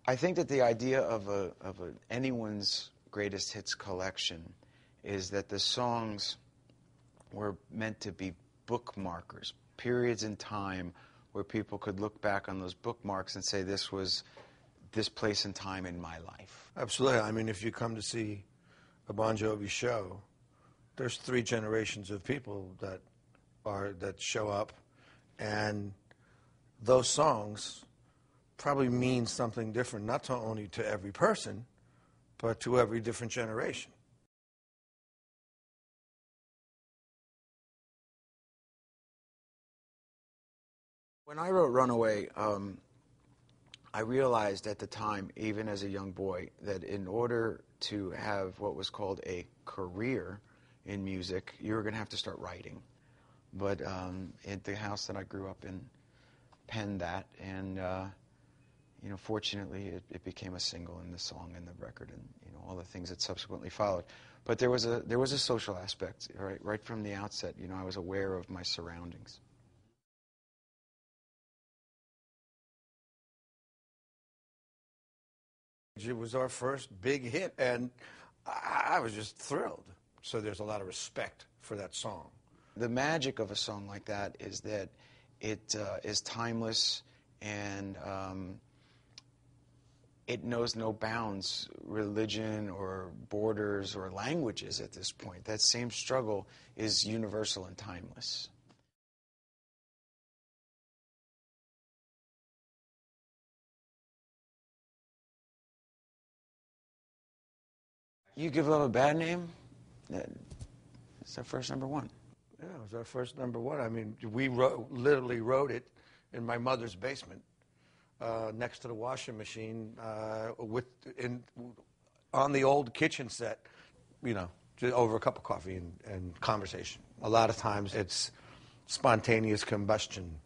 I think that the idea of anyone's greatest hits collection is that the songs were meant to be bookmarkers, periods in time where people could look back on those bookmarks and say this was this place and time in my life. Absolutely. I mean, if you come to see a Bon Jovi show, there's 3 generations of people that show up, and those songs probably mean something different, not only to every person, but to every different generation. When I wrote Runaway, I realized at the time, even as a young boy, that in order to have what was called a career in music, you were going to have to start writing. But at the house that I grew up in penned that, and fortunately, it became a single in the song and the record, and all the things that subsequently followed. But there was a social aspect, right from the outset. I was aware of my surroundings. It was our first big hit, and I was just thrilled. So there's a lot of respect for that song. The magic of a song like that is that it is timeless, and it knows no bounds, religion or borders or languages at this point. That same struggle is universal and timeless. You Give Love a Bad Name? It's our first number 1. Yeah, it was our first number 1. I mean, we literally wrote it in my mother's basement, next to the washing machine, on the old kitchen set, just over a cup of coffee and conversation. A lot of times it's spontaneous combustion.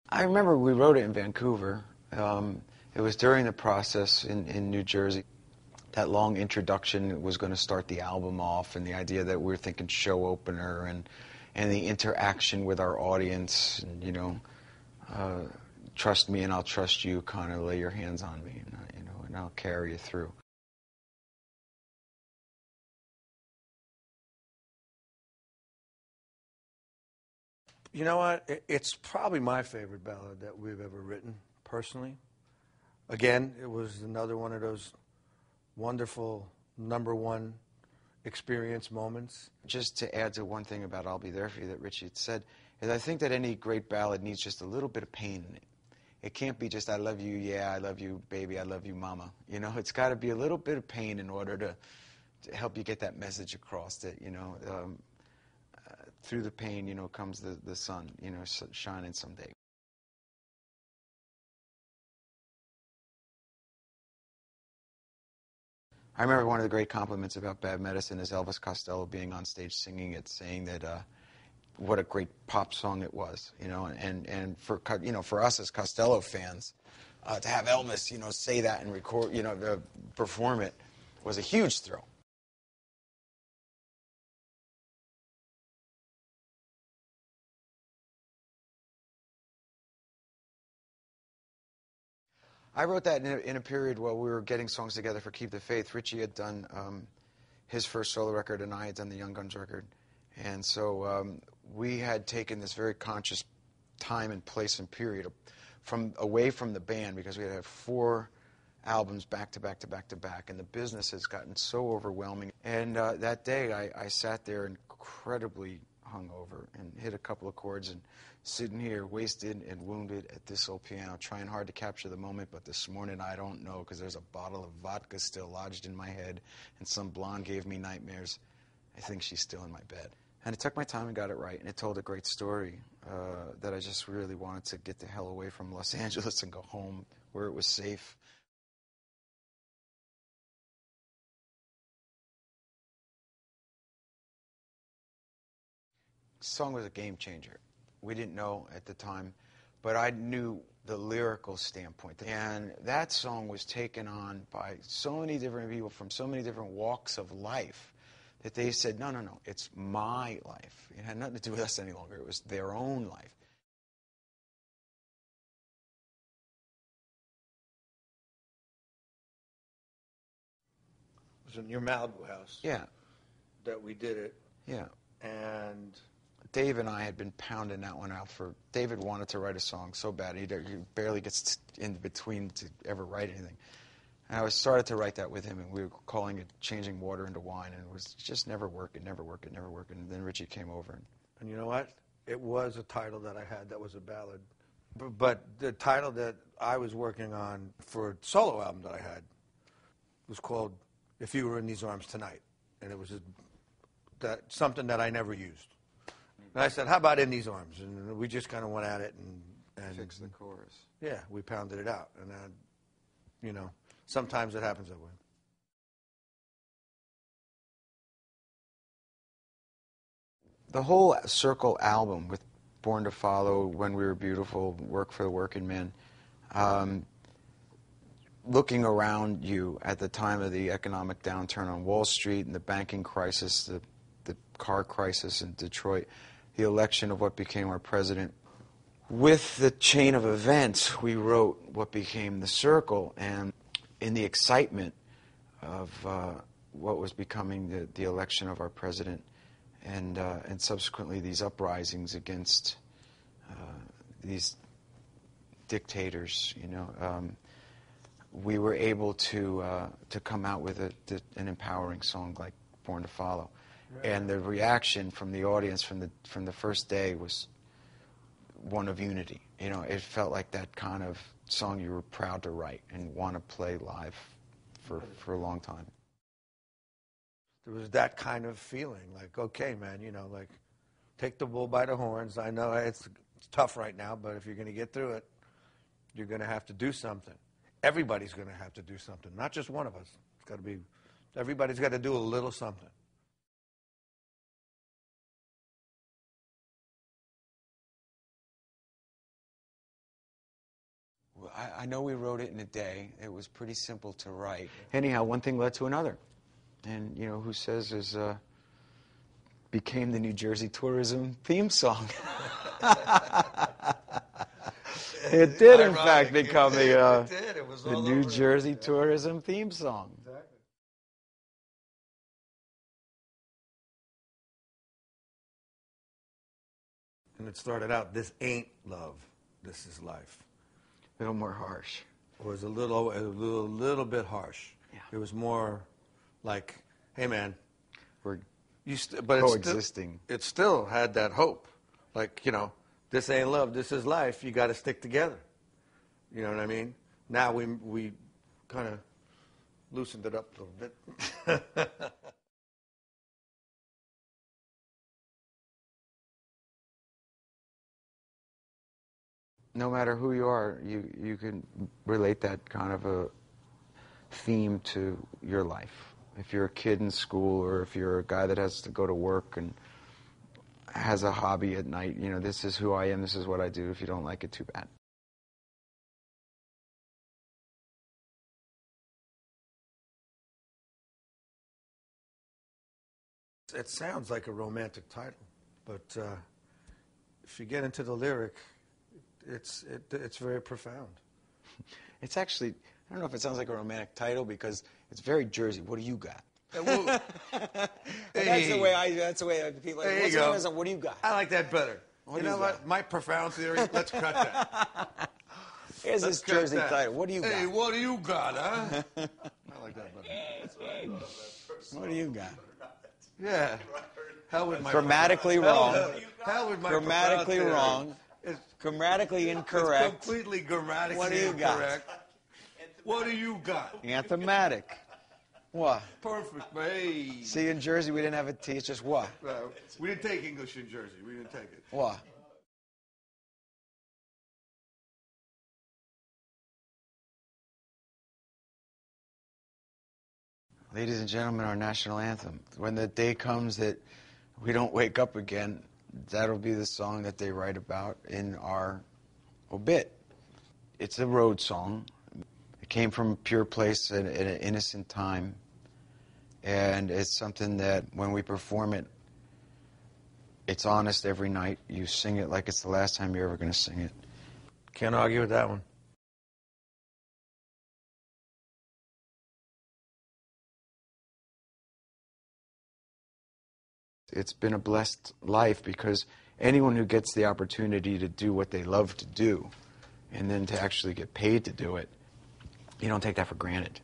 I remember we wrote it in Vancouver. It was during the process in New Jersey. That long introduction was going to start the album off, and the idea that we were thinking show opener, and the interaction with our audience, and trust me and I'll trust you, kind of lay your hands on me, and I'll carry you through. You know what? It's probably my favorite ballad that we've ever written, personally. Again, it was another one of those wonderful number 1 experience moments. Just to add to one thing about I'll Be There For You that Richie had said, is I think that any great ballad needs just a little bit of pain in it. It can't be just I love you, yeah, I love you, baby, I love you, mama. It's got to be a little bit of pain in order to help you get that message across that, through the pain, comes the sun, shining someday. I remember one of the great compliments about Bad Medicine is Elvis Costello being on stage singing it, saying that what a great pop song it was, and for us as Costello fans, to have Elvis, say that and record, perform it was a huge thrill. I wrote that in a period while we were getting songs together for Keep the Faith. Richie had done his first solo record, and I had done the Young Guns record. And so we had taken this very conscious time and place and period away from the band, because we had 4 albums back to back to back to back, and the business has gotten so overwhelming. And that day I sat there incredibly hungover and hit a couple of chords and sitting here wasted and wounded at this old piano, trying hard to capture the moment. But this morning I don't know, because there's a bottle of vodka still lodged in my head, and some blonde gave me nightmares. I think she's still in my bed. And I took my time and got it right, and it told a great story that I just really wanted to get the hell away from Los Angeles and go home where it was safe. The song was a game changer. We didn't know at the time, but I knew the lyrical standpoint. And that song was taken on by so many different people from so many different walks of life that they said, no, no, no, it's my life. It had nothing to do with us any longer. It was their own life. It was in your Malibu house. Yeah. That we did it. Yeah. And Dave and I had been pounding that one out for. David wanted to write a song so bad. He barely gets in between to ever write anything. And I started to write that with him, and we were calling it Changing Water into Wine, and it was just never working, never working, never working. And then Richie came over. And you know what? It was a title that I had that was a ballad. But the title that I was working on for a solo album that I had was called If You Were in These Arms Tonight. And it was something that I never used. And I said, how about In These Arms? And we just kind of went at it and Fixed the chorus. Yeah, we pounded it out. And, you know, sometimes it happens that way. The whole Circle album with Born to Follow, When We Were Beautiful, Work for the Working Man, looking around you at the time of the economic downturn on Wall Street and the banking crisis, the car crisis in Detroit, the election of what became our president. With the chain of events, we wrote what became The Circle, and in the excitement of what was becoming the election of our president, and subsequently these uprisings against these dictators, you know, we were able to come out with an empowering song like "Born to Follow," and the reaction from the audience from the first day was one of unity. You know, it felt like that kind of song you were proud to write and want to play live for a long time. There was that kind of feeling, like, okay, man, you know, like, take the bull by the horns. I know it's tough right now, but if you're going to get through it, you're going to have to do something. Everybody's going to have to do something, not just one of us. It's got to be, everybody's got to do a little something. Well, I know we wrote it in a day. It was pretty simple to write. Anyhow, one thing led to another. And, you know, Who Says is became the New Jersey tourism theme song. It did, in fact, become the New Jersey tourism theme song. Exactly. And it started out, this ain't love, this is life. A little more harsh. It was a little bit harsh. Yeah. It was more like, hey, man, We're but coexisting. It still had that hope. Like, you know, this ain't love, this is life. You got to stick together. You know what I mean? Now we kind of loosened it up a little bit. No matter who you are, you can relate that kind of a theme to your life. If you're a kid in school, or if you're a guy that has to go to work and has a hobby at night, you know, this is who I am, this is what I do. If you don't like it, too bad. It sounds like a romantic title, but if you get into the lyric, it's very profound. It's actually, I don't know if it sounds like a romantic title because it's very Jersey. What do you got? Hey. That's the way people. There What's you go. Amazon? What do you got? I like that better. What you do know you what? got? My profound theory. Let's cut that. Here's this cut Jersey that. title. What do you got? Hey, what do you got, huh? I like that better. What do you got? Yeah. Hell with my Grammatically wrong. Hell with my Grammatically profound wrong. theory. Grammatically It's incorrect. completely grammatically What do you got? incorrect. What do you got? Anthematic. What? Perfect, hey. See, in Jersey, we didn't have a T. It's just what? We didn't take English in Jersey. We didn't take it. What? Ladies and gentlemen, our national anthem. When the day comes that we don't wake up again, that'll be the song that they write about in our obit. It's a road song. It came from a pure place at an innocent time. And it's something that when we perform it, it's honest every night. You sing it like it's the last time you're ever going to sing it. Can't argue with that one. It's been a blessed life because anyone who gets the opportunity to do what they love to do and then to actually get paid to do it, you don't take that for granted.